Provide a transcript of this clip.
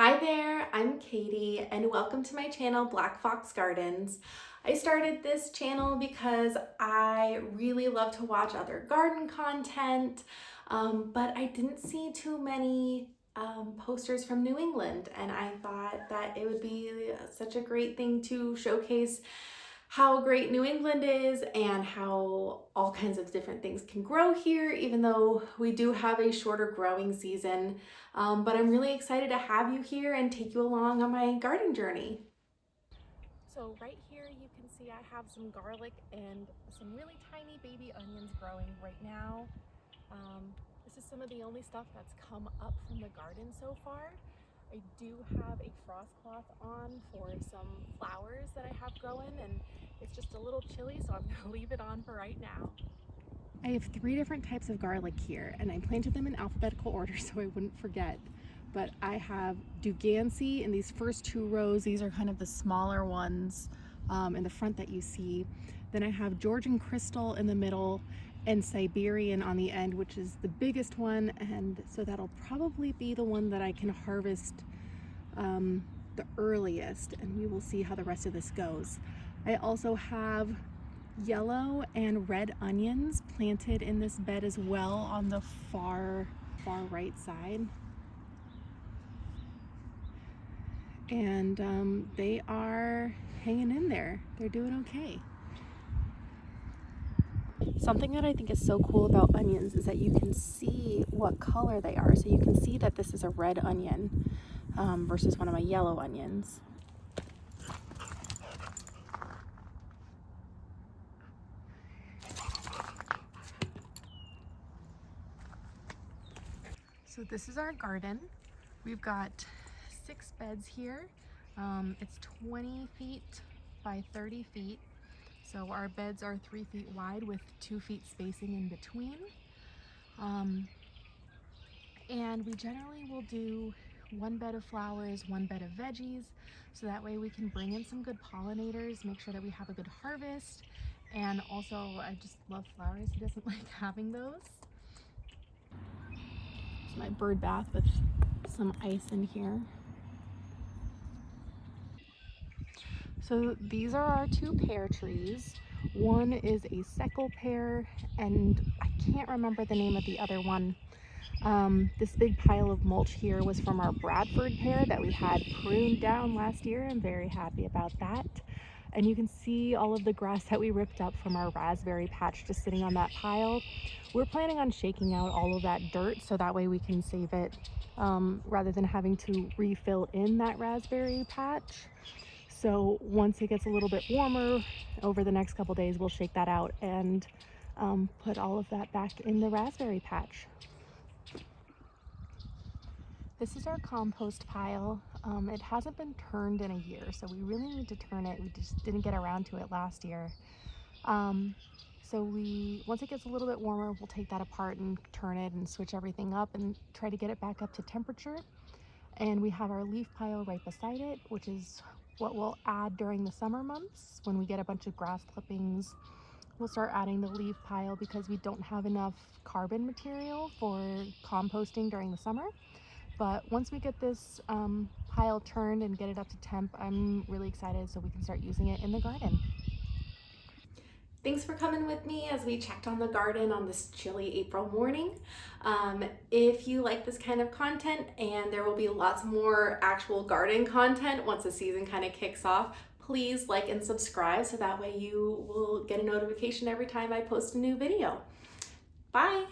Hi there, I'm Katie and welcome to my channel Black Fox Gardens. I started this channel because I really love to watch other garden content, but I didn't see too many posters from New England, and I thought that it would be such a great thing to showcase how great New England is and how all kinds of different things can grow here, even though we do have a shorter growing season. But I'm really excited to have you here and take you along on my garden journey. So right here you can see I have some garlic and some really tiny baby onions growing right now. This is some of the only stuff that's come up from the garden so far. I do have a frost cloth on for some flowers that I have growing, and it's just a little chilly, so I'm gonna leave it on for right now. I have 3 different types of garlic here, and I planted them in alphabetical order so I wouldn't forget. But I have Dunganski in these first 2 rows. These are kind of the smaller ones in the front that you see. Then I have Georgian Crystal in the middle and Siberian on the end, which is the biggest one, and so that'll probably be the one that I can harvest the earliest, and we will see how the rest of this goes. I also have yellow and red onions planted in this bed as well on the far right side, and they are hanging in there. They're doing okay. Something that I think is so cool about onions is that you can see what color they are. So you can see that this is a red onion versus one of my yellow onions. So this is our garden. We've got 6 beds here. It's 20 feet by 30 feet. So our beds are 3 feet wide with 2 feet spacing in between. And we generally will do 1 bed of flowers, 1 bed of veggies, so that way we can bring in some good pollinators, make sure that we have a good harvest. And also, I just love flowers. Who doesn't like having those? It's my bird bath with some ice in here. So these are our 2 pear trees. One is a Seckel pear, and I can't remember the name of the other one. This big pile of mulch here was from our Bradford pear that we had pruned down last year. I'm very happy about that. And you can see all of the grass that we ripped up from our raspberry patch just sitting on that pile. We're planning on shaking out all of that dirt so that way we can save it rather than having to refill in that raspberry patch. So once it gets a little bit warmer over the next couple days, we'll shake that out and put all of that back in the raspberry patch. This is our compost pile. It hasn't been turned in a year, so we really need to turn it. We just didn't get around to it last year. So once it gets a little bit warmer, we'll take that apart and turn it and switch everything up and try to get it back up to temperature. And we have our leaf pile right beside it, which is what we'll add during the summer months. When we get a bunch of grass clippings, we'll start adding the leaf pile because we don't have enough carbon material for composting during the summer. But once we get this pile turned and get it up to temp, I'm really excited so we can start using it in the garden. Thanks for coming with me as we checked on the garden on this chilly April morning. If you like this kind of content, and there will be lots more actual garden content once the season kind of kicks off, please like and subscribe so that way you will get a notification every time I post a new video. Bye!